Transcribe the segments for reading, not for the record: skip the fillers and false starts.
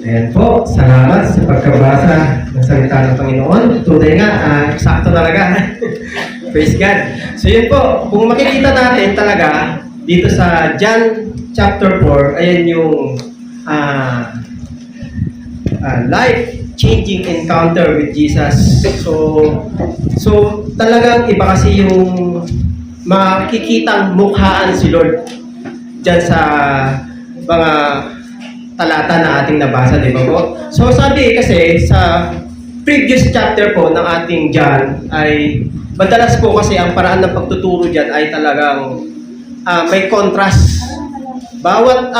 Ayan po, salamat sa pagkabasa ng salita ng Panginoon. Tunay nga, eksakto talaga. Praise God. So yun po, kung makikita natin talaga dito sa John chapter 4, ayan yung life-changing encounter with Jesus. So talagang iba kasi yung makikitang mukhaan si Lord dyan sa mga talata na ating nabasa, di ba po? So sabi kasi sa previous chapter po ng ating John ay madalas po kasi ang paraan ng pagtuturo dyan ay talagang may contrast. Bawat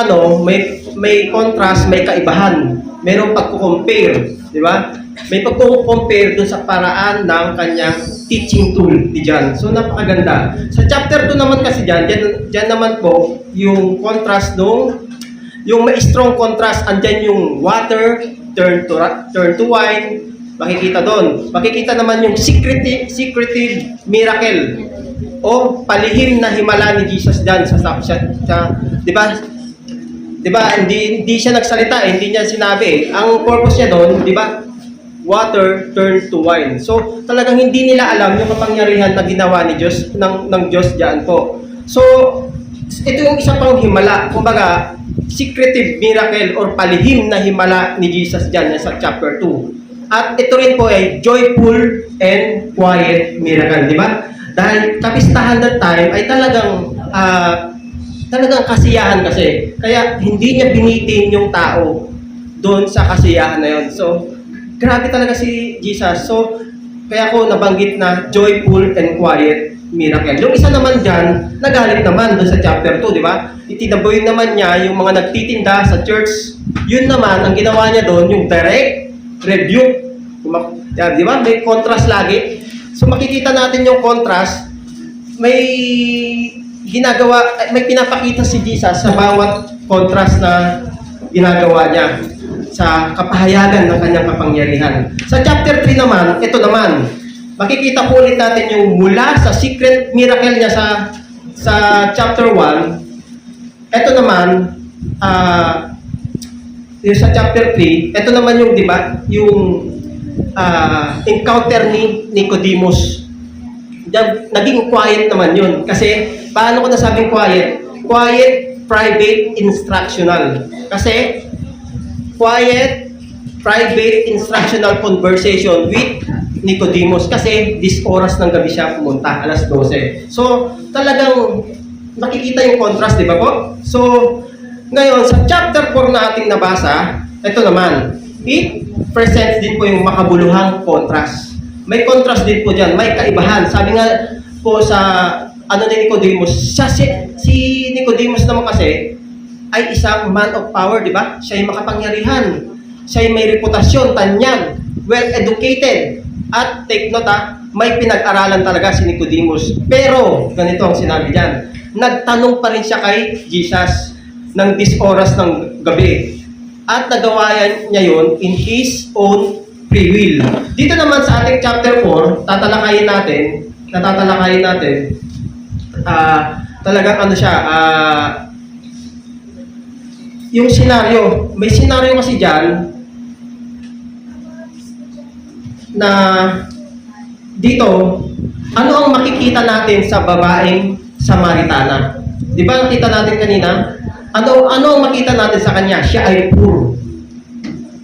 may contrast, may kaibahan. Mayroong pagko-compare, di ba? May pagko-compare dun sa paraan ng kanyang teaching tool ni John. So napakaganda. Sa chapter 2 naman kasi dyan naman po yung contrast yung may strong contrast, andyan yung water turn to wine. Makikita doon. Makikita naman yung secretive miracle o palihim na himala ni Jesus dyan sa di ba? Di ba? Hindi siya nagsalita, hindi niya sinabi. Ang purpose niya doon, di ba? Water turned to wine. So, talagang hindi nila alam yung kapangyarihan na ginawa ni Diyos ng Diyos diyan po. So, ito yung isa pang himala. Kumbaga, secretive miracle or palihim na himala ni Jesus diyan sa chapter 2. At ito rin po ay joyful and quiet miracle, di ba? Dahil kapistahan that time ay talagang kasiyahan kasi. Kaya hindi niya binitin yung tao doon sa kasiyahan na yun. So, grabe talaga si Jesus. So, kaya ko nabanggit na joyful and quiet miracle. Yung isa naman dyan, nagalit naman doon sa chapter 2, di ba? Itinaboy naman niya yung mga nagtitinda sa church. Yun naman, ang ginawa niya doon, yung direct rebuke. Di ba? May contrast lagi. So, makikita natin yung contrast. May pinapakita si Jesus sa bawat contrast na ginagawa niya sa kapahayagan ng kanyang kapangyarihan. Sa chapter 3 naman, ito naman, makikita po ulit natin yung mula sa secret miracle niya sa chapter 1. Ito naman, yung sa chapter 3, ito naman yung, di ba, yung encounter ni Nicodemus. Naging quiet naman yun. Kasi, paano ko nasabing quiet? Quiet, private, instructional. Kasi, quiet, private, instructional conversation with Nicodemus. Kasi, this oras ng gabi siya pumunta, alas 12. So, talagang nakikita yung contrast, di ba po? So, ngayon, sa chapter 4 na ating nabasa, ito naman, it presents din po yung makabuluhang contrast. May contrast din po dyan, may kaibahan. Sabi nga po sa ni Nicodemus, si Nicodemus naman kasi ay isang man of power, di ba? Siya ay makapangyarihan. Siya ay may reputasyon, tanyag, well-educated. At take note may pinag-aralan talaga si Nicodemus. Pero, ganito ang sinabi diyan, nagtanong pa rin siya kay Jesus ng this oras ng gabi. At nagawa niya yun in his own free will. Dito naman sa ating chapter 4, tatalakayin natin, talagang yung senaryo. May senaryo kasi dyan na dito, ano ang makikita natin sa babaeng Samaritana? Di ba nakita natin kanina? Ano ang makita natin sa kanya? Siya ay poor.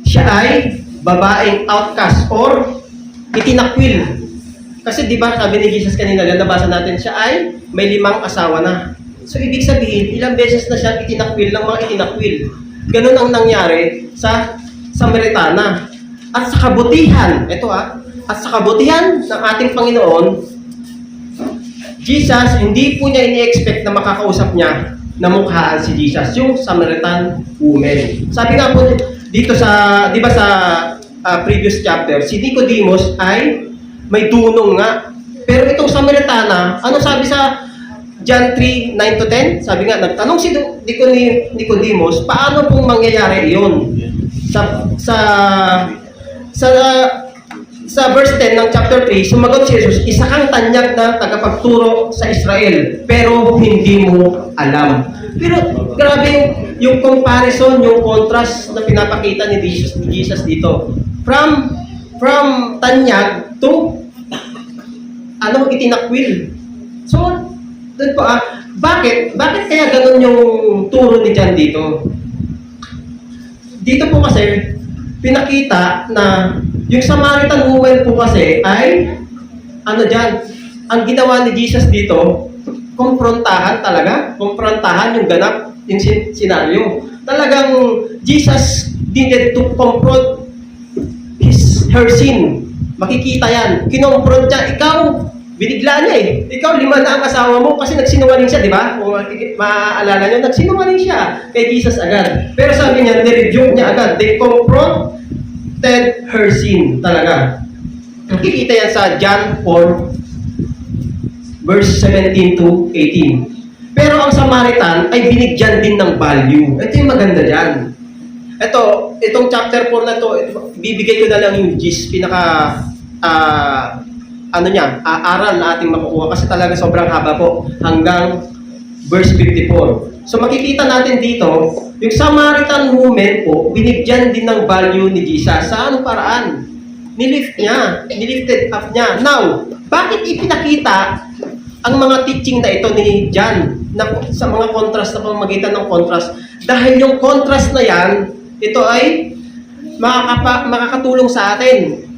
Siya ay babaeng outcast or itinakwil. Kasi di ba sabi ni Jesus kanina, nabasa natin, siya ay may 5 asawa na. So ibig sabihin, ilang beses na siya itinakwil ng mga itinakwil. Ganun ang nangyari sa Samaritana. At sa kabutihan, at sa kabutihan ng ating Panginoon, Jesus, hindi po niya ini-expect na makakausap niya na mukhaan si Jesus, yung Samaritan woman. Sabi nga po dito di ba sa previous chapter, si Nicodemus ay may dunong nga. Pero itong Samaritana, ano sabi sa John 3:9-10? Sabi nga, nagtanong si Nicodemus, paano pong mangyayari iyon? Sa verse 10 ng chapter 3, sumagot si Jesus, isa kang tanyag na tagapagturo sa Israel, pero hindi mo alam. Pero grabe yung yung comparison, yung contrast na pinapakita ni Jesus dito. From tanyag to itinakwil. So, doon po, bakit kaya ganun yung turo ni John dito? Dito po kasi, pinakita na yung Samaritan woman po kasi ay, ang ginawa ni Jesus dito, kumprontahan yung ganap, yung senaryo. Talagang, Jesus needed to confront her sin. Makikita yan. Kinompront niya, ikaw, binigla niya eh. Ikaw, 5 na ang asawa mo kasi nagsinungaling siya, di ba? Kung maaalala niyo, nagsinungaling siya kay Jesus agad. Pero sabi niya, nirebuke niya agad. They confronted her sin talaga. Makikita yan sa John 4, verse 17 to 18. Pero ang Samaritan ay binigyan din ng value. Ito yung maganda dyan. Itong chapter 4 na to, bibigay ko na lang yung gist, aral na ating makukuha kasi talaga sobrang haba po hanggang verse 54. So makikita natin dito, yung Samaritan woman po, binigyan din ng value ni Jesus. Sa anong paraan? Nilifted up niya. Now, bakit ipinakita ang mga teaching na ito ni John sa mga contrast na pamamagitan ng contrast? Dahil yung contrast na yan, ito ay makakatulong sa atin.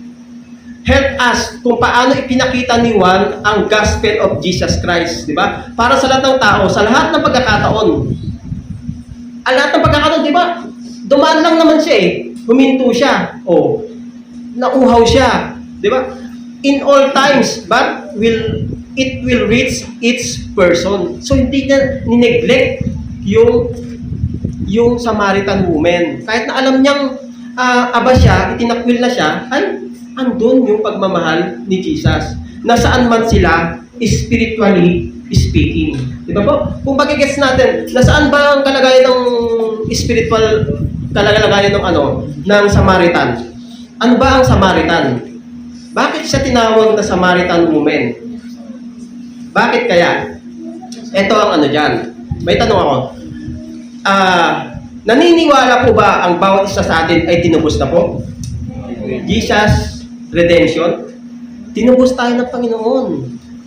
Help us kung paano ipinakita ni Juan ang gospel of Jesus Christ, di ba? Para sa lahat ng tao, sa lahat ng pagkakataon. Ang lahat ng pagkakataon, di ba? Dumaan lang naman siya eh. Huminto siya. O, nauhaw siya. Di ba? In all times, but it will reach its person. So, hindi niya nineglect yung Samaritan woman. Kahit na alam niyang aba siya, itinakwil na siya, ay andun yung pagmamahal ni Jesus. Nasaan man sila, spiritually speaking. Di ba po? Kung magigets natin, nasaan ba ang kalagayan ng spiritual kalagayan ng Samaritan? Ano ba ang Samaritan? Bakit siya tinawag na Samaritan woman? Bakit kaya? Ito ang dyan. May tanong ako. Naniniwala po ba ang bawat isa sa atin ay tinubos na po? Jesus redemption. Tinubos tayo ng Panginoon.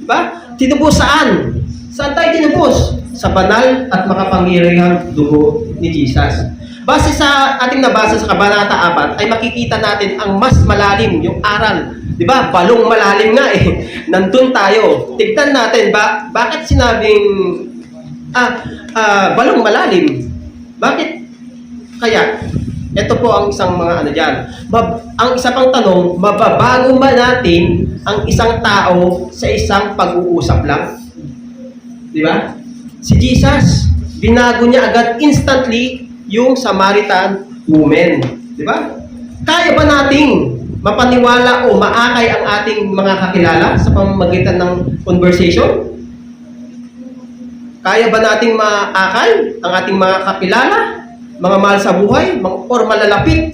Diba? Tinubos saan? Saan tayo tinubos? Sa banal at makapangyarihang dugo ni Jesus. Base sa ating nabasa sa Kabanata 4, ay makikita natin ang mas malalim, yung aral. Diba? Balong malalim nga eh. Nandun tayo. Tignan natin, bakit sinabing balong malalim? Bakit kaya? Ito po ang isang mga dyan. Ang isa pang tanong, mababago ba natin ang isang tao sa isang pag-uusap lang? Di ba? Si Jesus, binago niya agad instantly yung Samaritan woman. Di ba? Kaya ba nating mapaniwala o maakay ang ating mga kakilala sa pamamagitan ng conversation? Kaya ba nating maakay ang ating mga kakilala? Mga mahal sa buhay, or malalapit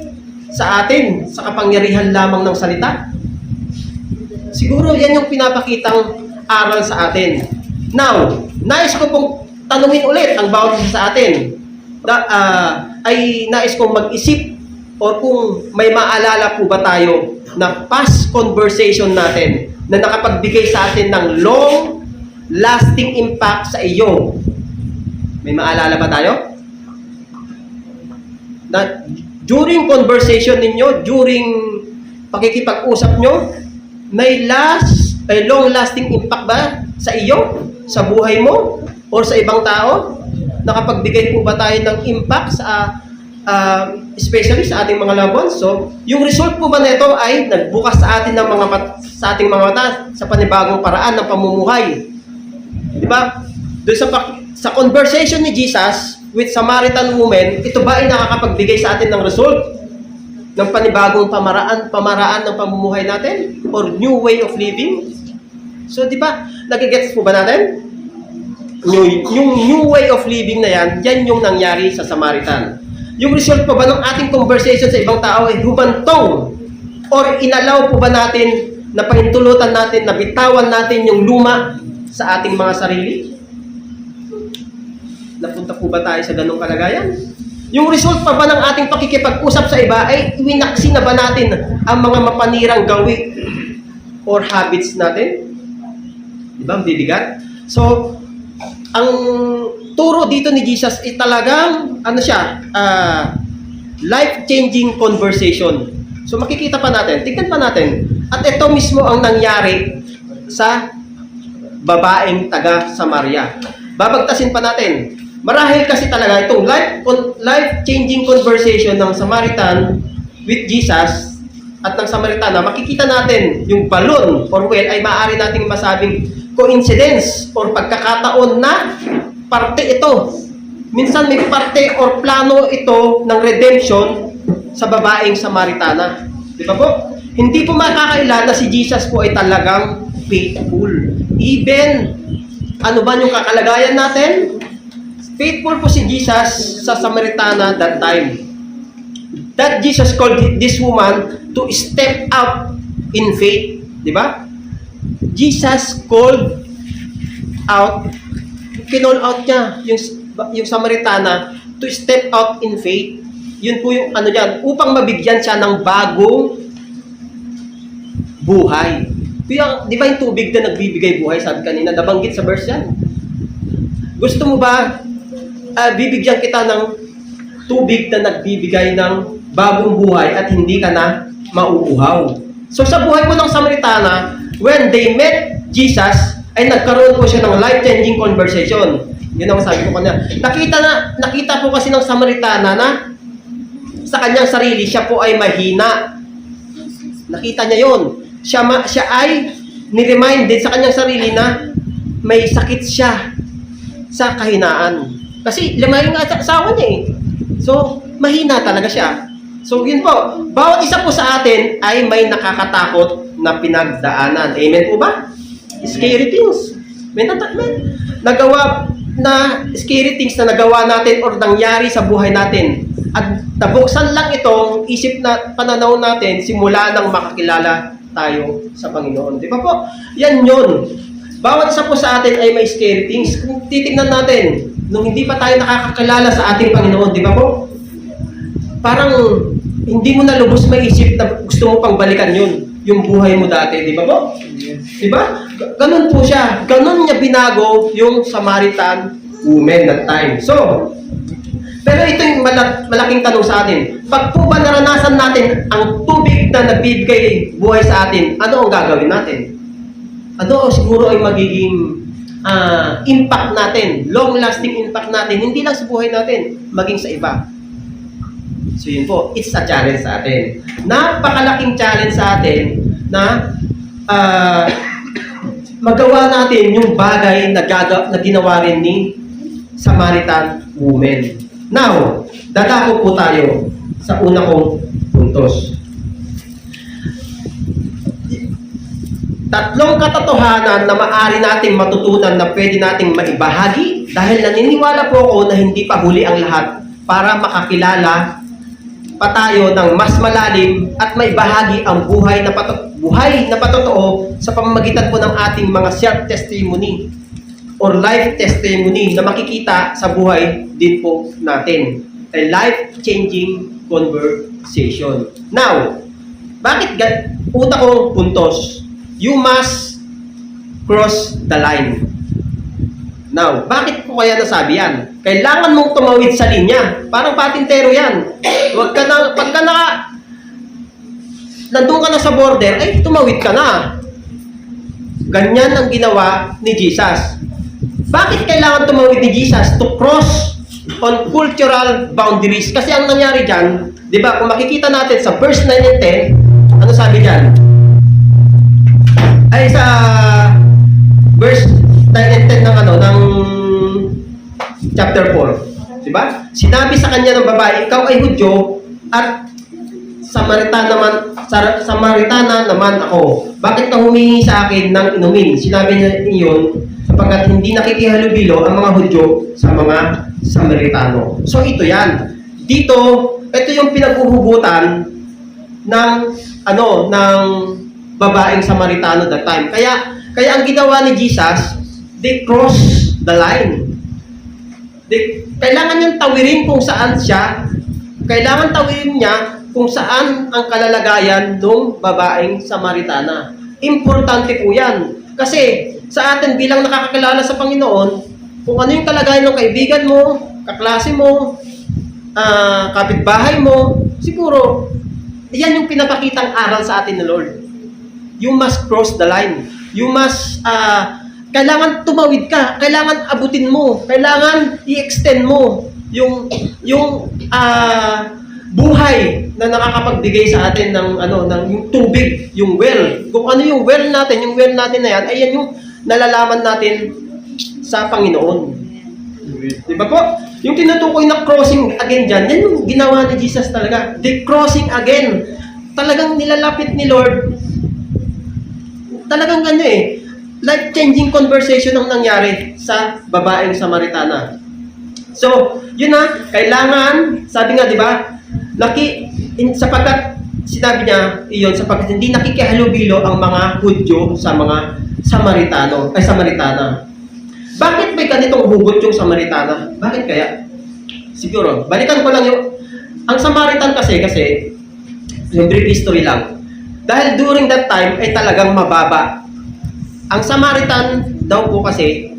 sa atin sa kapangyarihan lamang ng salita? Siguro yan yung pinapakitang aral sa atin. Now, nais ko pong tanungin ulit ang bawat isa sa atin. Ay nais kong mag-isip or kung may maalala po ba tayo na past conversation natin na nakapagbigay sa atin ng long lasting impact sa iyo. May maalala ba tayo? Na during conversation ninyo, during pakikipag-usap nyo, may long-lasting impact ba sa iyo, sa buhay mo, or sa ibang tao? Nakapagbigay po ba tayo ng impact sa, especially sa ating mga loved ones? So, yung result po ba nito ay nagbukas sa atin ng sa ating mga mata sa panibagong paraan ng pamumuhay. Di ba? Doon sa conversation ni Jesus with Samaritan woman, ito ba ay nakakapagbigay sa atin ng result ng panibagong pamaraan ng pamumuhay natin or new way of living? So, di ba, nagigets po ba natin? Yung new way of living na yan yung nangyari sa Samaritan. Yung result po ba ng ating conversation sa ibang tao ay humantong or inalaw po ba natin na pahintulutan natin, na bitawan natin yung luma sa ating mga sarili? Napunta po ba tayo sa ganong kalagayan? Yung result pa ba ng ating pakikipag-usap sa iba ay winaksi na ba natin ang mga mapanirang gawi or habits natin? Di ba? Bibigat. So, ang turo dito ni Jesus ay talagang, life-changing conversation. So, makikita pa natin, tignan pa natin. At ito mismo ang nangyari sa babaeng taga Samaria. Babagtasin pa natin. Marahil kasi talaga itong life-changing conversation ng Samaritan with Jesus at ng Samaritana, makikita natin yung balon or well ay maaari nating masabing coincidence or pagkakataon na parte ito. Minsan may parte or plano ito ng redemption sa babaeng Samaritana. Di ba po? Hindi po makakaila na si Jesus po ay talagang faithful. Even, ano ba yung kakalagayan natin? Faithful po si Jesus sa Samaritana that time. That Jesus called this woman to step out in faith. Di ba? Jesus called out, kinall out niya yung Samaritana to step out in faith. Yun po yung ano dyan, upang mabigyan siya ng bagong buhay. Kaya, di ba yung tubig na nagbibigay buhay, sabi kanina, nabanggit sa verse yan. Gusto mo ba bibigyan kita ng tubig na nagbibigay ng bagong buhay at hindi ka na mauuhaw? So sa buhay po ng Samaritana, when they met Jesus, ay nagkaroon po siya ng life-changing conversation. Yun ang sabi ko kanina. Nakita po kasi ng Samaritana na sa kanyang sarili, siya po ay mahina. Nakita niya yun. Siya ay ni-reminded sa kanyang sarili na may sakit siya sa kahinaan. Kasi 5 yung asawa niya eh. So, mahina talaga siya. So, yun po. Bawat isa po sa atin ay may nakakatakot na pinagdaanan. Amen po ba? Scary things. May nagawa na scary things na nagawa natin or nangyari sa buhay natin. At nabuksan lang itong isip na pananaw natin simula nang makakilala tayo sa Panginoon. Di ba po? Yan yun. Bawat isa po sa atin ay may scary things. Kung titignan natin, nung hindi pa tayo nakakakilala sa ating Panginoon, di ba po? Parang hindi mo na lubos maisip na gusto mo pang balikan yun, yung buhay mo dati, di ba po? Di ba? Ganun po siya. Ganun niya binago yung Samaritan woman that time. So, pero ito yung malaking tanong sa atin. Pag po ba naranasan natin ang tubig na nagbibigay buhay sa atin, ano ang gagawin natin? Ano siguro ay magiging impact natin, long-lasting impact natin, hindi lang sa buhay natin, maging sa iba. So yun po, it's a challenge sa atin. Napakalaking challenge sa atin na magawa natin yung bagay na ginawa rin ni Samaritan woman. Now, dadako po tayo sa una kong puntos. 3 katotohanan na maaari nating matutunan na pwede nating maibahagi dahil naniniwala po ako na hindi pa huli ang lahat para makakilala pa tayo ng mas malalim at maibahagi ang buhay na patotoo sa pamamagitan po ng ating mga self-testimony or life testimony na makikita sa buhay din po natin. A life-changing conversation. Now, bakit una kong puntos? You must cross the line. Now, bakit ko kaya nasabi yan? Kailangan mong tumawid sa linya. Parang patintero yan. Pagka nandun ka na sa border, ay tumawid ka na. Ganyan ang ginawa ni Jesus. Bakit kailangan tumawid ni Jesus? To cross on cultural boundaries. Kasi ang nangyari dyan, di ba, kung makikita natin sa verse 9 and 10, ano sabi dyan? Ay sa verse 9 and 10 ng chapter 4. Di ba? Sinabi sa kanya ng babae, ikaw ay Hudyo at Samaritana naman ako. Bakit ka humingi sa akin ng inumin? Sinabi niya iyon sapagkat hindi nakikihalubilo ang mga Hudyo sa mga Samaritano. So ito yan. Dito, ito yung pinaghuhugutan ng babaeng Samaritano that time. Kaya ang ginawa ni Jesus, they cross the line. Kailangan niyang tawirin kung saan siya, kailangan tawirin niya kung saan ang kalalagayan ng babaeng Samaritana. Importante po yan. Kasi sa atin bilang nakakakilala sa Panginoon, kung ano yung kalagayan ng kaibigan mo, kaklase mo, kapitbahay mo, siguro, yan yung pinapakitang aral sa atin ni Lord. You must cross the line. You must, kailangan tumawid ka, kailangan abutin mo, kailangan i-extend mo yung buhay na nakakapagbigay sa atin ng yung tubig, yung well. Kung ano yung well natin na yan, ay yan yung nalalaman natin sa Panginoon. Di ba po? Yung tinutukoy na crossing again dyan, yan yung ginawa ni Jesus talaga. The crossing again. Talagang nilalapit ni Lord. Talagang life-changing conversation ang nangyari sa babaeng Samaritana. So, yun na, kailangan, sabi nga, di ba, sapagkat, sinabi niya iyon, sapagkat hindi nakikihalubilo ang mga Hudyo sa mga Samaritana. Bakit may ganitong hugot yung Samaritana? Bakit kaya? Siguro, balikan ko lang ang Samaritan kasi, yung brief history lang. Dahil during that time, ay talagang mababa. Ang Samaritan daw po kasi,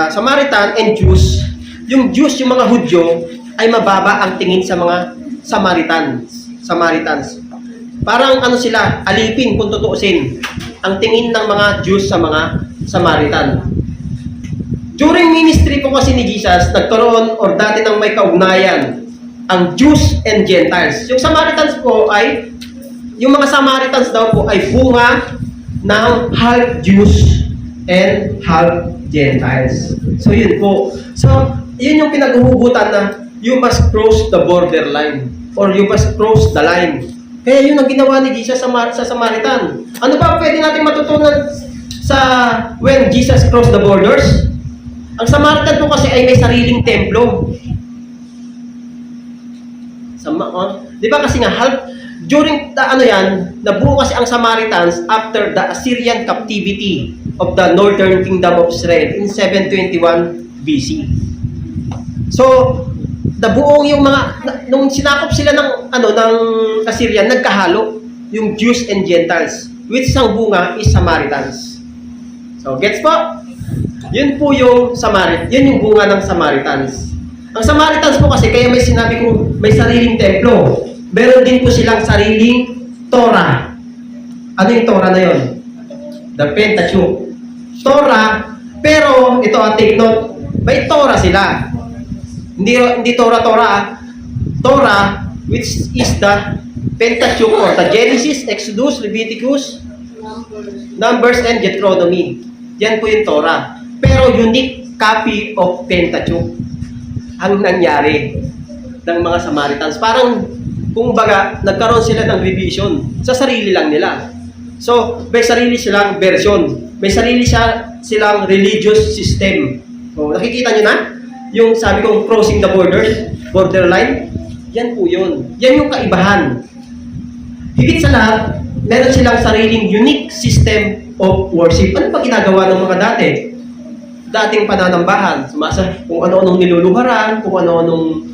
Samaritan and Jews, yung Jews, yung mga Hudyo, ay mababa ang tingin sa mga Samaritans. Parang sila, alipin kung tutuusin, ang tingin ng mga Jews sa mga Samaritan. During ministry po kasi ni Jesus, nagkaroon or dati nang may kaugnayan ang Jews and Gentiles. Yung Samaritans po ay, yung mga Samaritans daw po ay bunga ng half Jews and half Gentiles. So yun po. So, yun yung pinaghuhugutan na you must cross the borderline or you must cross the line. Kaya yun ang ginawa ni Jesus sa Samaritan. Ano ba pwede natin matutunan sa when Jesus crossed the borders? Ang Samaritan po kasi ay may sariling templo. Di ba kasi nga, during nabuo kasi ang Samaritans after the Assyrian captivity of the northern kingdom of Israel in 721 BC. So, nabuong yung nung sinakop sila ng Assyrian, nagkahalo yung Jews and Gentiles, which ang bunga is Samaritans. So, gets po? Yun po yung yun yung bunga ng Samaritans. Ang Samaritans po kasi, kaya may sinabi kong may sariling templo. Meron din po silang sariling Torah. Ano yung Torah na yun? The Pentateuch. Torah, pero ito take note, may Torah sila. Hindi Torah. Torah, which is the Pentateuch or the Genesis, Exodus, Leviticus, Numbers, and Deuteronomy. Yan po yung Torah. Pero unique copy of Pentateuch ang nangyari ng mga Samaritans. Parang, kung baga, nagkaroon sila ng revision sa sarili lang nila. So, may sarili silang version. May sarili silang religious system. So, nakikita nyo na? Yung sabi kong crossing the borderline, yan po yun. Yan yung kaibahan. Higit sa lahat, meron silang sariling unique system of worship. Ano pa ginagawa ng mga dating pananambahan? Kung ano-anong niluluharan, kung ano-anong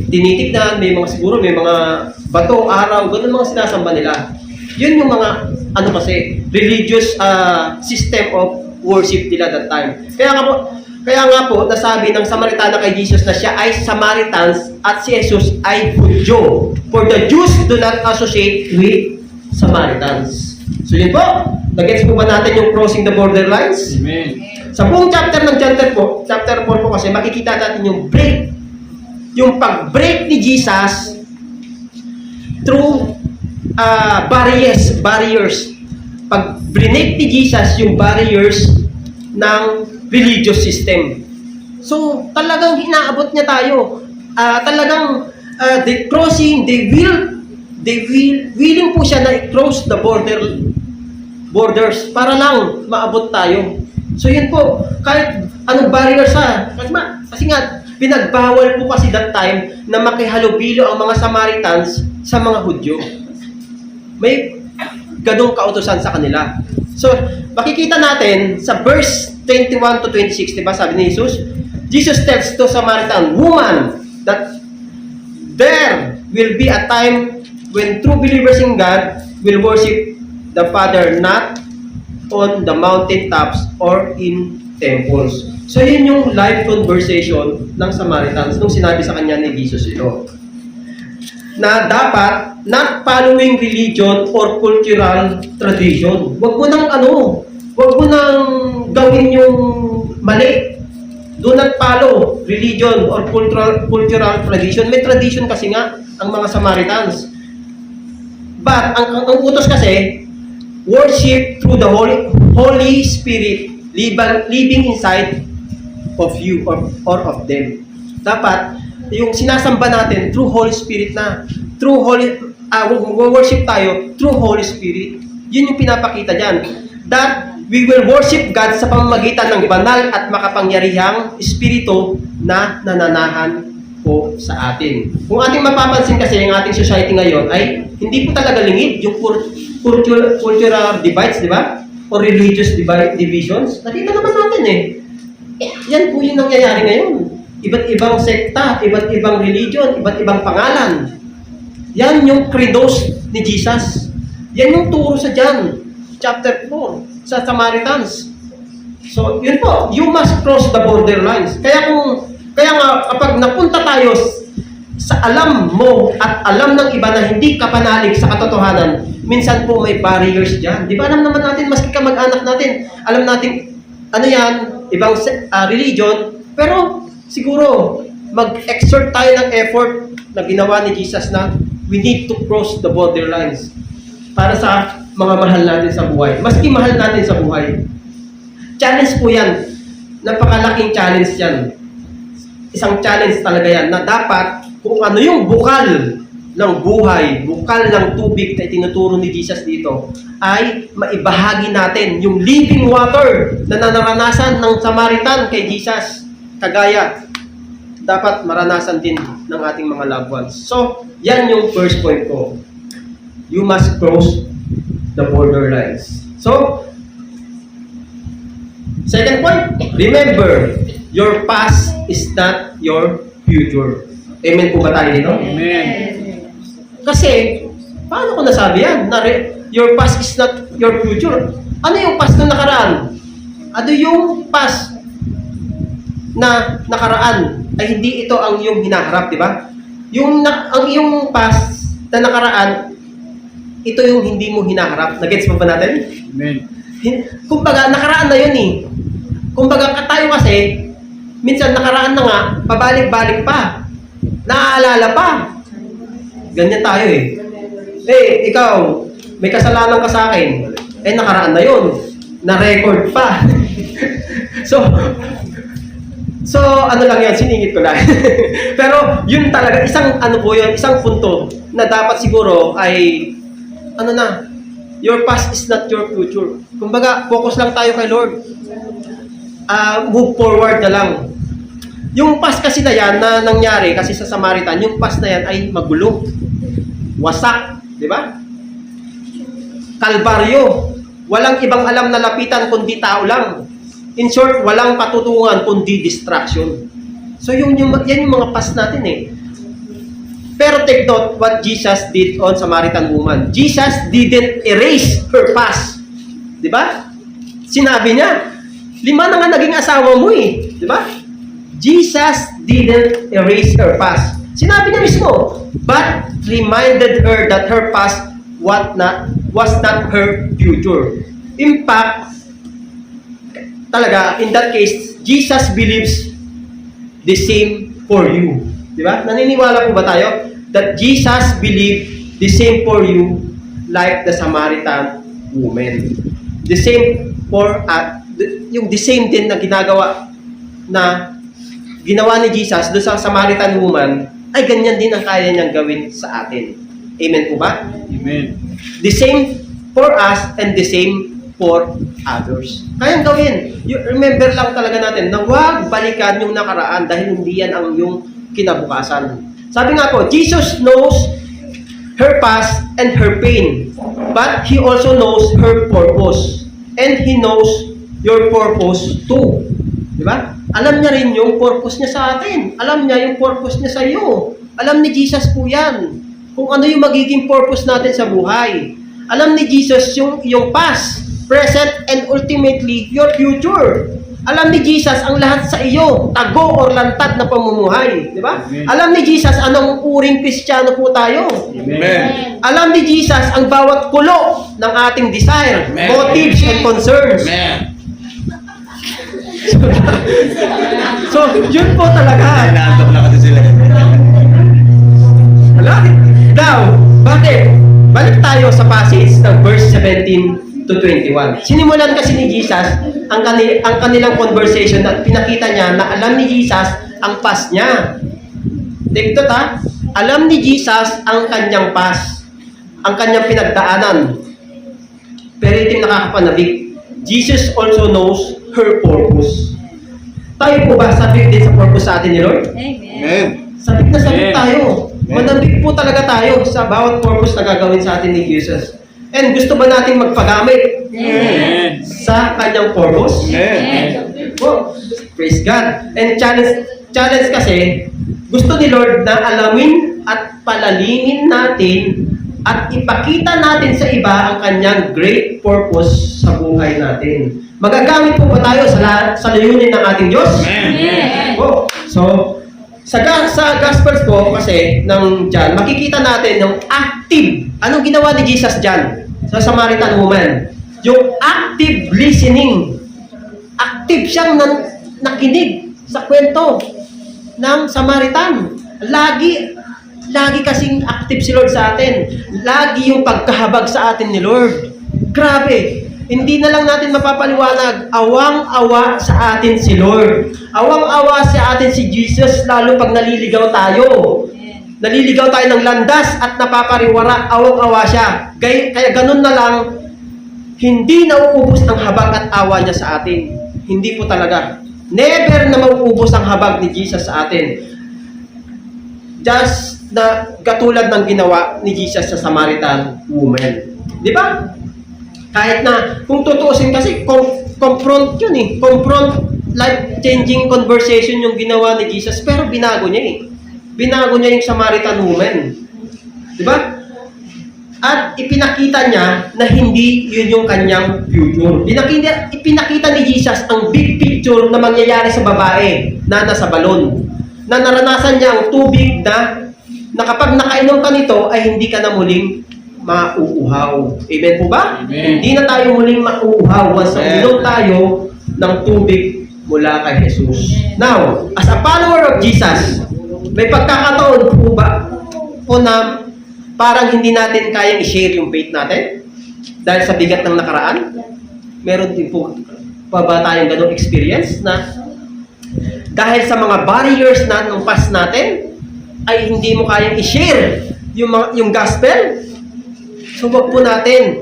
tinitignan, may mga bato, araw, ganun mga sinasamba nila. Yun yung mga religious system of worship nila that time. Kaya nga po, nasabi ng Samaritana kay Jesus na siya ay Samaritans at si Jesus ay Hudyo. For the Jews do not associate with Samaritans. So yun po, nag-gets po ba natin yung crossing the borderlines? Amen. Sa buong chapter ng chapter 4 po kasi, makikita natin yung pag-break ni Jesus through barriers. Pag-break ni Jesus yung barriers ng religious system. So, talagang inaabot niya tayo. Talagang the crossing, willing po siya na i-cross the borders para lang maabot tayo. So, yun po, kahit anong barriers kasi nga, pinagbawal po kasi that time na makihalubilo ang mga Samaritans sa mga Hudyo. May ganong kautusan sa kanila. So, makikita natin sa verse 21 to 26, diba? Sabi ni Jesus, Jesus tells to Samaritan woman that there will be a time when true believers in God will worship the Father not on the mountain tops or in temples. So yun yung live conversation ng Samaritans nung sinabi sa kanya ni Jesus ito. Na dapat not following religion or cultural tradition. Wag mo nang gawin yung mali. Do not follow religion or cultural tradition. May tradition kasi nga ang mga Samaritans. But ang utos kasi, worship through the Holy Spirit living inside of you or of them. Dapat yung sinasamba natin through Holy Spirit na. Worship tayo through Holy Spirit. Yun yung pinapakita diyan. That we will worship God sa pamamagitan ng banal at makapangyarihang Espiritu na nananahan po sa atin. Kung ating mapapansin kasi yung ating society ngayon ay hindi po talaga lingid yung cultural divides, di ba? Or religious divisions. Nakita naman natin eh. Yan po yung nangyayari ngayon. Iba't ibang sekta, iba't ibang religion, iba't ibang pangalan. Yan yung credos ni Jesus. Yan yung turo sa John chapter 4 sa Samaritans. So, yun po, you must cross the borderlines. Kaya nga kapag napunta tayo sa alam mo at alam ng iba na hindi ka panalig sa katotohanan, minsan po may barriers diyan. Di ba alam naman natin, maski kamag-anak natin, alam natin, ano yan, ibang religion, pero siguro, mag-exert tayo ng effort na ginawa ni Jesus na we need to cross the borderlines para sa mga mahal natin sa buhay. Maski mahal natin sa buhay. Challenge po yan. Napakalaking challenge yan. Isang challenge talaga yan na dapat kung ano yung bukal ng buhay, bukal ng tubig na itinuturo ni Jesus dito, ay maibahagi natin yung living water na naranasan ng Samaritan kay Jesus. Kagaya, dapat maranasan din ng ating mga loved ones. So, yan yung first point ko. You must cross the borderlines. So, second point, remember, your past is not your future. Amen po ba tayo dito? Amen. Kasi, paano ko nasabi yan? Your past is not your future. Ano yung past na nakaraan? Ano yung past na nakaraan? Ay hindi ito ang yung hinaharap, di ba? Ang yung past na nakaraan, ito yung hindi mo hinaharap. Nagets mo ba natin? Amen. Kumbaga, nakaraan na yun eh. Kumbaga, tayo kasi, minsan nakaraan na nga, pabalik-balik pa. Naaalala pa. Ganyan tayo eh. Eh, ikaw, may kasalanan ka sa akin. Eh, nakaraan na yun. Na-record pa. So, ano lang yan, siningit ko lang. Pero, yun talaga, isang punto na dapat siguro ay your past is not your future. Kumbaga, focus lang tayo kay Lord. Move forward na lang. Yung past kasi na yan na nangyari kasi sa Samaritan, yung past na yan ay magulo. Wasak. Di ba? Kalbaryo. Walang ibang alam na lapitan kundi tao lang. In short, walang patutungan kundi distraction. So, yan yung mga past natin eh. Pero take note what Jesus did on Samaritan woman. Jesus didn't erase her past. Di ba? Sinabi niya, 5 na nga naging asawa mo eh. Di ba? Jesus didn't erase her past. Sinabi niya mismo, but reminded her that her past was not her future. In fact, talaga, in that case, Jesus believes the same for you. Di ba? Naniniwala po ba tayo that Jesus believed the same for you like the Samaritan woman? The same for yung the same din na ginawa ni Jesus doon sa Samaritan woman ay ganyan din ang kaya niyang gawin sa atin. Amen po ba? Amen. The same for us and the same for others. Kayang gawin. Remember lang talaga natin na huwag balikan yung nakaraan dahil hindi yan ang yung kinabukasan. Sabi nga po, Jesus knows her past and her pain, but He also knows her purpose. And He knows your purpose too. Di ba? Alam niya rin yung purpose niya sa atin. Alam niya yung purpose niya sa iyo. Alam ni Jesus po yan. Kung ano yung magiging purpose natin sa buhay. Alam ni Jesus yung past, present, and ultimately, your future. Alam ni Jesus ang lahat sa iyo, tago or lantad na pamumuhay. Di ba? Alam ni Jesus anong uring Kristiyano po tayo. Amen. Alam ni Jesus ang bawat kulo ng ating desire, Amen. motives, and concerns. Amen. So, yun po talaga. Inaantok na kasi sila. Wala. Now, bakit? Balik tayo sa passage ng verse 17 to 21. Sinimulan kasi ni Jesus ang kanilang conversation na pinakita niya na alam ni Jesus ang past niya. Take that, ha? Alam ni Jesus ang kanyang past, ang kanyang pinagdaanan. Pero ito yung nakakapanabik. Jesus also knows her purpose. Tayo po ba sabik din sa purpose sa atin ni Lord? Amen. Sabik na sabik Amen. tayo. Amen. Manabik po talaga tayo sa bawat purpose na gagawin sa atin ni Jesus. And gusto ba natin magpagamit Amen. sa kanyang purpose? Amen. Oh, praise God. And challenge kasi, gusto ni Lord na alamin at palalimin natin at ipakita natin sa iba ang kanyang great purpose sa buhay natin. Magagamit po ba tayo sa layunin ng ating Diyos? Amen. Oh, so, sa Gospels po kasi ng John, makikita natin yung active. Anong ginawa ni Jesus dyan sa Samaritan woman? Yung active listening. Active siyang nakinig sa kwento ng Samaritan. Lagi kasing active si Lord sa atin. Lagi yung pagkahabag sa atin ni Lord. Grabe. Hindi na lang natin mapapaliwanag, awang-awa sa atin si Lord. Awang-awa sa atin si Jesus, lalo pag naliligaw tayo. Naliligaw tayo ng landas at napapariwara, awang-awa siya. Kaya ganun na lang, hindi nauubos ang habag at awa niya sa atin. Hindi po talaga. Never na mauubos ang habag ni Jesus sa atin. Just na katulad ng ginawa ni Jesus sa Samaritan woman. Di ba? Kahit na, kung tutuusin kasi, confront yun eh. Confront, life-changing conversation yung ginawa ni Jesus. Pero binago niya eh. Binago niya yung Samaritan woman. Di ba? At ipinakita niya na hindi yun yung kanyang future. Ipinakita ni Jesus ang big picture na mangyayari sa babae na nasa balon. Na naranasan niya ang tubig na kapag nakainom ka nito ay hindi ka na muling mauuhaw. Amen po ba? Amen. Hindi na tayo muling mauuhaw once na Amen. uminom tayo ng tubig mula kay Jesus. Now, as a follower of Jesus, may pagkakataon po ba po na parang hindi natin kayang i-share yung faith natin dahil sa bigat ng nakaraan? Meron din po pa ba tayong ganong experience na dahil sa mga barriers na ng past natin ay hindi mo kayang i-share yung gospel? So wag po natin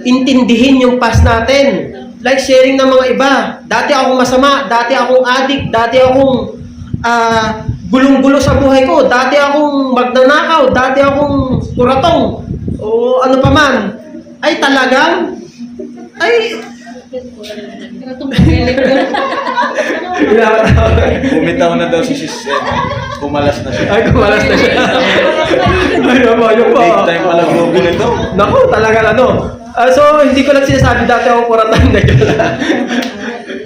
intindihin yung past natin. Like sharing ng mga iba. Dati akong masama, dati akong addict, dati akong gulong-gulo sa buhay ko, dati akong magnanakaw, dati akong kuratong, o ano pa man. Ay talagang, Bumitaw na daw si Sis. Pumalas na siya. ay kumalas na siya. Ayun Big pa. time pala movie nito. Naku, talaga ano. So, hindi ko lang sinasabi dati ako kuratan na gano'n.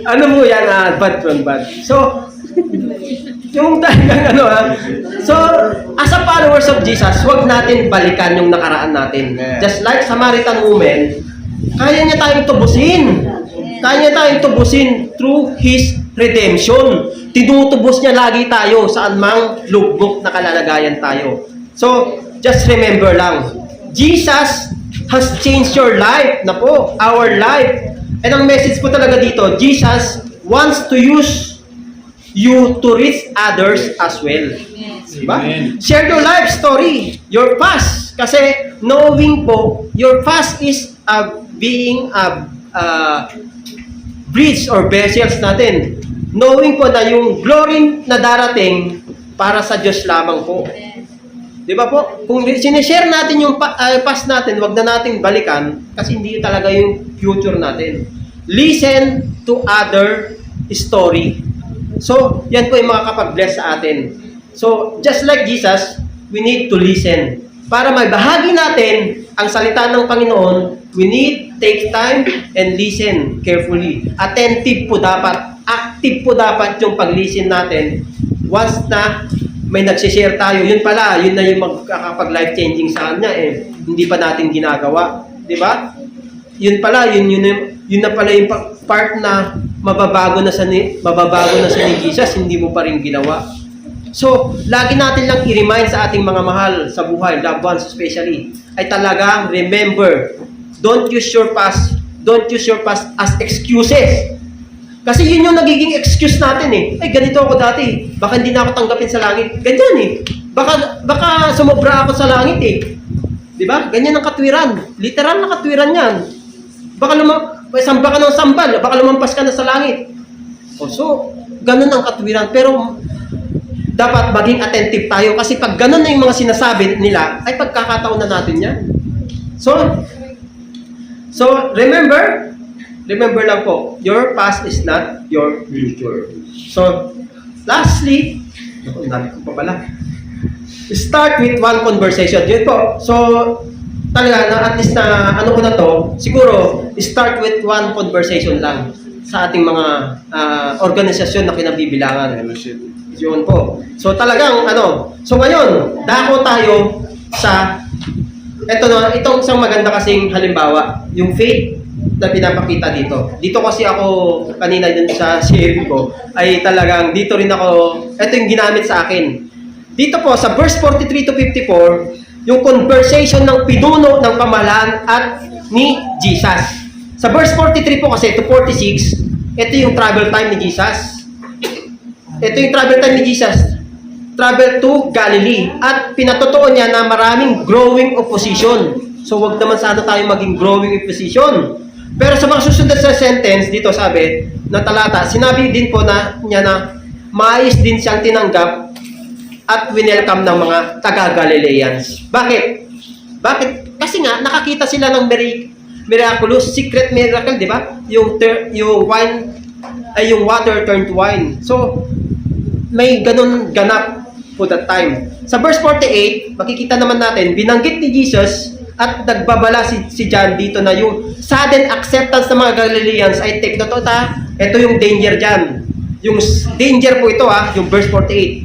Ano po yan, bad. So, yung talagang So, as a followers of Jesus, huwag natin balikan yung nakaraan natin. Yeah. Just like Samaritan woman, kaya niya tayong tubusin. Kaya niya tayong tubusin through His redemption. Tinutubos niya lagi tayo saan mang lugmok na kalalagayan tayo. So, just remember lang, Jesus has changed your life na po, our life. And ang message po talaga dito, Jesus wants to use you to reach others as well. Diba? Amen. Share your life story, your past. Kasi knowing po, your past is being bridge or vessels natin. Knowing po na yung glory na darating para sa Diyos lamang po. Di ba po? Kung sinishare natin yung past natin, wag na nating balikan kasi hindi talaga yung future natin. Listen to other story. So, yan po yung makakapag-bless sa atin. So, just like Jesus, we need to listen. Para maibahagi natin ang salita ng Panginoon, we need take time and listen carefully. Attentive po dapat, active po dapat yung pag-listen natin. Once na may nagsishare tayo, yun pala, yun na yung magkakapag-life changing sa kanya eh. Hindi pa natin ginagawa. Di ba? Yun pala, yun na pala yung part na mababago na sa ni Jesus, hindi mo pa rin ginawa. So, lagi natin lang i-remind sa ating mga mahal sa buhay, loved ones especially, ay talagang remember, don't use your past as excuses. Kasi yun yung nagiging excuse natin eh. Ay, ganito ako dati. Baka hindi na ako tanggapin sa langit. Ganyan eh. Baka sumobra ako sa langit eh. Di ba? Ganyan ang katwiran. Literal na katwiran yan. Baka samba ka ng sambal. Baka lumampas ka na sa langit. So, ganun ang katwiran. Pero, dapat maging attentive tayo kasi pag ganun na yung mga sinasabi nila, ay pagkakataon na natin yan. So remember lang po, your past is not your future. So, lastly, start with one conversation. Yun po. So, talaga, at least na, ano ko na to, siguro, start with one conversation lang sa ating mga organisasyon na kinabibilangan. Yun po. So talagang so ngayon, dako tayo sa itong isang maganda kasing halimbawa, yung faith na pinapakita dito. Dito kasi ako kanina dun sa sharing ko ay talagang dito rin ako, ito yung ginamit sa akin. Dito po sa verse 43 to 54, yung conversation ng pinuno ng pamahalaan at ni Jesus. Sa verse 43 po kasi to 46, ito yung travel time ni Jesus. Ito yung travel time ni Jesus. Travel to Galilee. At pinatotoo niya na maraming growing opposition. So, wag naman sana tayo maging growing opposition. Pero sa mga susunod sa sentence, dito sabi, na talata, sinabi din po niya na maayos din siyang tinanggap at winelcome ng mga taga-Galileans. Bakit? Kasi nga, nakakita sila ng miraculous, secret miracle, di ba? Yung water turned to wine. So, may ganun ganap po that time. Sa verse 48, makikita naman natin, binanggit ni Jesus at nagbabala si John dito na yung sudden acceptance ng mga Galileans ay take note ito yung danger dyan. Yung danger po ito yung verse 48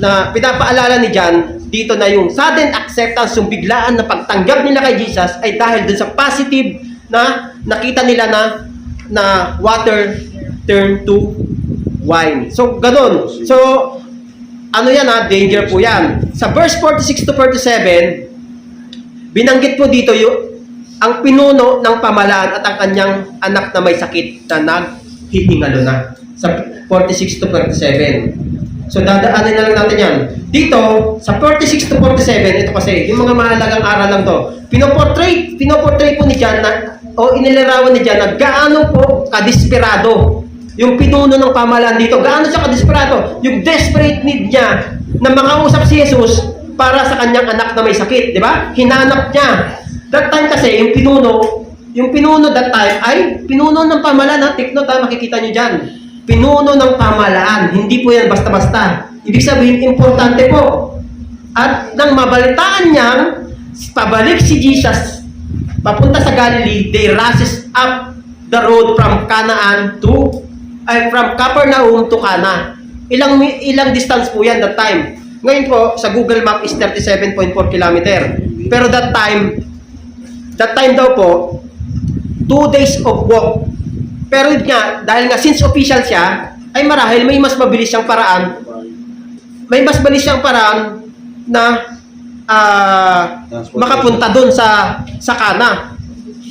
na pinapaalala ni John dito na yung sudden acceptance, yung biglaan na pagtanggap nila kay Jesus ay dahil dun sa positive na nakita nila na water turn to wine. So, ganun. So, danger po yan. Sa verse 46 to 47, binanggit po dito ang pinuno ng pamahalaan at ang kanyang anak na may sakit na naghihingalo na. Sa 46 to 47. So, dadaanin na lang natin yan. Dito, sa 46 to 47, ito kasi, yung mga mahalagang aral lang to. Pinoportray po ni John o inilarawan ni John na gaano po kadesperado yung pinuno ng pamahalaan dito. Gaano siya kadesperado? Yung desperate need niya na makausap si Jesus para sa kanyang anak na may sakit, di ba? Hinanap niya. That time kasi, yung pinuno that time ay pinuno ng pamahalaan. Take note, makikita niyo dyan. Pinuno ng pamahalaan. Hindi po yan basta-basta. Ibig sabihin, importante po. At nang mabalitaan niyang pabalik si Jesus papunta sa Galilee, they rushes up the road from Capernaum to Cana. Ilang distance po yan that time. Ngayon po, sa Google Map is 37.4 kilometer. Pero that time daw po, 2 days of walk. Pero dahil nga since official siya, ay marahil may mas mabilis siyang paraan. May mas mabilis siyang paraan na makapunta doon sa Cana.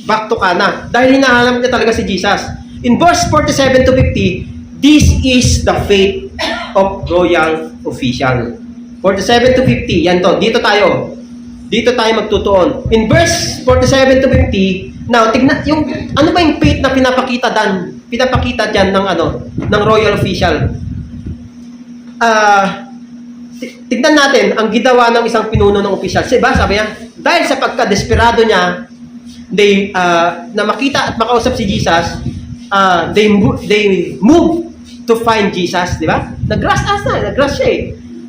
Back to Cana. Dahil hinahanap niya talaga si Jesus. In verse 47 to 50, this is the faith of royal official. 47 to 50, yan to. Dito tayo magtutuon. In verse 47 to 50, now, tignan, ano ba yung faith na pinapakita dyan ng royal official? Tignan natin ang ginawa ng isang pinuno ng official. Diba, sabi niya, dahil sa pagka-desperado niya, na makita at makausap si Jesus, they move to find Jesus, di ba? Nag-rush siya eh.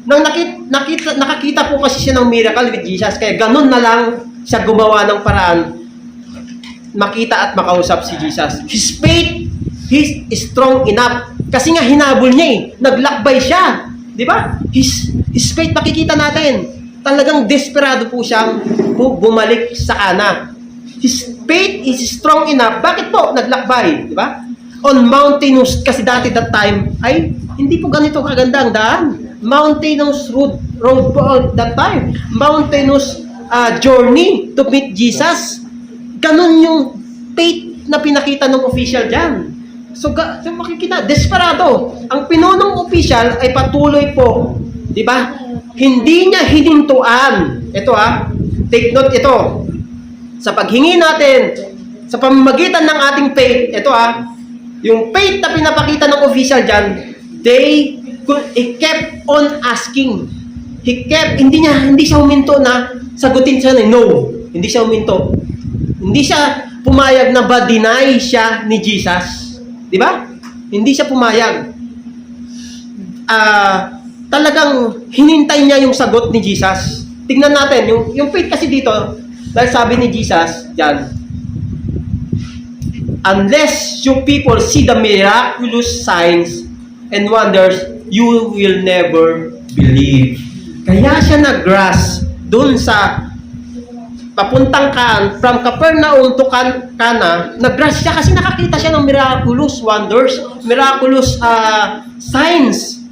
Nang nakakita po kasi siya ng miracle with Jesus, kaya ganun na lang siya gumawa ng paraan makita at makausap si Jesus. His faith, he's strong enough. Kasi nga hinabol niya eh. Naglakbay siya. Di ba? His faith, makikita natin. Talagang desperado po siyang bumalik sa Kana. His faith is strong enough. Bakit po? Naglakbay. Di ba? On mountainous, kasi dati that time, ay hindi po ganito kaganda ang daan. Mountainous road po that time. Mountainous journey to meet Jesus. Ganon yung faith na pinakita ng official dyan. So makikita, desperado. Ang pinunong official ay patuloy po. Di ba? Hindi niya hinintuan. Ito take note ito. Sa paghingi natin, sa pamamagitan ng ating faith, ito yung faith na pinapakita ng official dyan, he kept on asking. Hindi siya huminto na sagutin siya na no. Hindi siya huminto. Hindi siya pumayag na ba-deny siya ni Jesus. Di ba? Hindi siya pumayag. Talagang hinintay niya yung sagot ni Jesus. Tingnan natin, yung faith kasi dito, dahil sabi ni Jesus, dyan, unless you people see the miraculous signs and wonders, you will never believe. Kaya siya nag-rush dun sa papuntang Kaan, from Capernaum to Cana, nag-rush siya kasi nakakita siya ng miraculous wonders, miraculous signs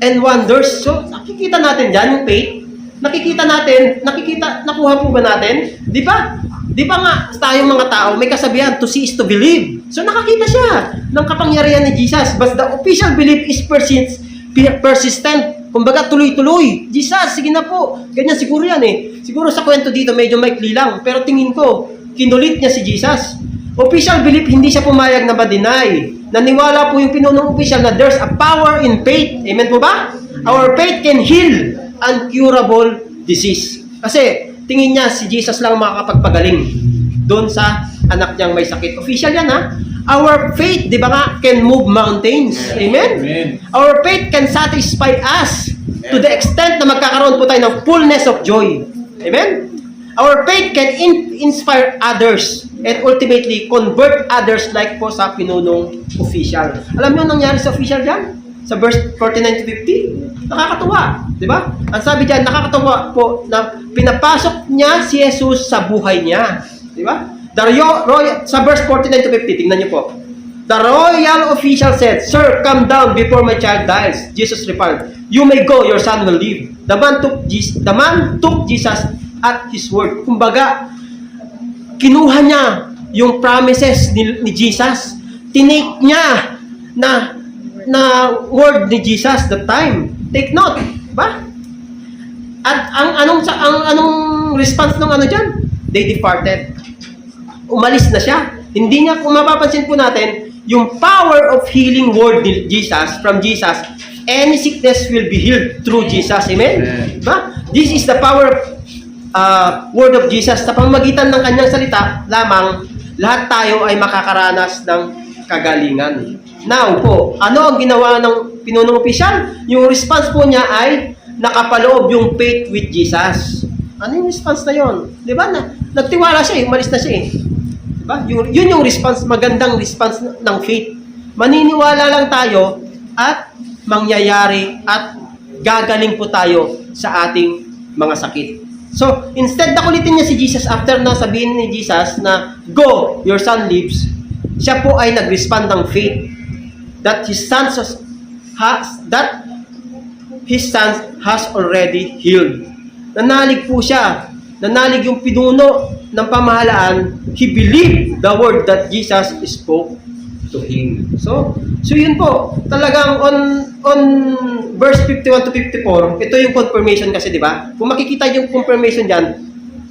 and wonders. So, nakikita natin dyan yung faith. Nakuha po ba natin? Di ba? Di ba nga, tayong mga tao, may kasabihan, to see is to believe. So, nakakita siya ng kapangyarihan ni Jesus. But the official belief is persistent. Kumbaga, tuloy-tuloy. Jesus, sige na po. Ganyan siguro yan eh. Siguro sa kwento dito, medyo maikli lang. Pero tingin ko, kinulit niya si Jesus. Official belief, hindi siya pumayag na ba-deny. Naniwala po yung pinunong official na there's a power in faith. Amen po ba? Our faith can heal incurable disease. Kasi, tingin niya, si Jesus lang makakapagpagaling doon sa anak niyang may sakit. Official yan Our faith, di ba nga, can move mountains. Amen? Amen. Our faith can satisfy us to the extent na magkakaroon po tayo ng fullness of joy. Amen? Our faith can inspire others and ultimately convert others like po sa pinunong official. Alam niyo ang nangyari sa official dyan? Sa verse 49 to 50? Nakakatuwa. Di ba? Ang sabi dyan, nakakatuwa po na pinapasok niya si Jesus sa buhay niya. Di ba? Sa verse 49 to 50, tingnan niyo po. The royal official said, "Sir, come down before my child dies." Jesus replied, "You may go, your son will live." The man took Jesus at his word. Kumbaga, kinuha niya yung promises ni Jesus. Tinake niya na word ni Jesus that time. Take note, ba? At ang anong response ng diyan? They departed. Umalis na siya. Hindi niya, kung mapapansin po natin, yung power of healing word ni Jesus, from Jesus, any sickness will be healed through Jesus. Amen? Diba? This is the power of word of Jesus. Sa pamamagitan ng kanyang salita, lamang, lahat tayo ay makakaranas ng kagalingan. Now po, ano ang ginawa ng pinunong opisyal? Yung response po niya ay nakapaloob yung faith with Jesus. Ano yung response na yon? Di ba? Nagtiwala siya, umalis na siya eh. Diba? Yun yung response, magandang response ng faith. Maniniwala lang tayo at mangyayari at gagaling po tayo sa ating mga sakit. So, instead na kulitin niya si Jesus after na sabihin ni Jesus na, "Go, your son lives," siya po ay nag-respond ng faith that his son has already healed. Nanalig po siya. Nanalig yung pinuno ng pamahalaan. He believed the word that Jesus spoke to him. So yun po. Talagang on verse 51 to 54, ito yung confirmation kasi, di ba? Kung makikita yung confirmation diyan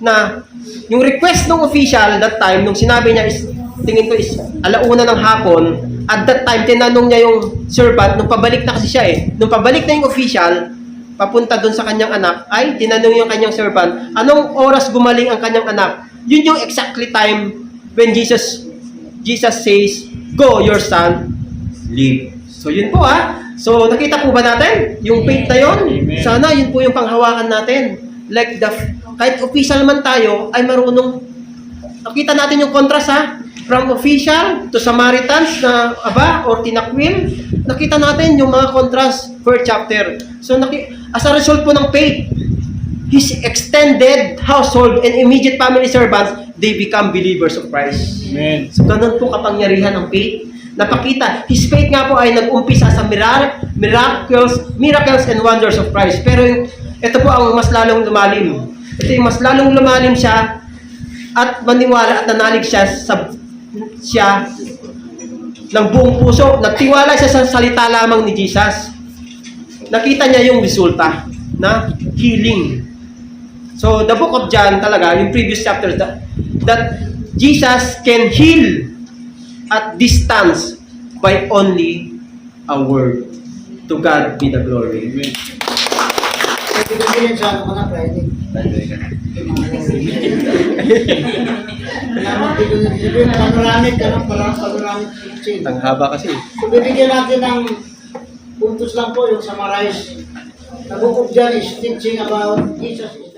na yung request ng official that time, nung sinabi niya is, tingin ko is alauna ng hapon, at that time, tinanong niya yung servant, nung pabalik na kasi siya nung pabalik na yung official, papunta dun sa kanyang anak, ay tinanong yung kanyang servant, anong oras gumaling ang kanyang anak? Yun yung exactly time when Jesus says, "Go, your son lives." So yun po So nakita po ba natin yung faith na yun? Amen. Sana yun po yung panghawakan natin. Like kahit official man tayo ay marunong. Nakita natin yung contrast from official to Samaritans na or tinakwil. Nakita natin yung mga contrast per chapter. So as a result po ng faith, his extended household and immediate family servants, they become believers of Christ. Amen. So ganun po kapangyarihan ng faith. Napakita, his faith nga po ay nag-umpisa sa miracles and wonders of Christ. Pero ito po ang mas lalong lumalim. Ito yung mas lalong lumalim siya at maniwala at nanalig siya ng buong puso. Nagtiwala siya sa salita lamang ni Jesus. Nakita niya yung resulta na healing. So the book of John talaga, yung previous chapter, that Jesus can heal at distance by only a word. To God be the glory. Amen. Pwede sa ano ka na, Friday. Panoramik ka ng panoramik teaching. Ang haba kasi. So, bibigyan natin ng puntos lang po yung summarize. The book of John is teaching about Jesus is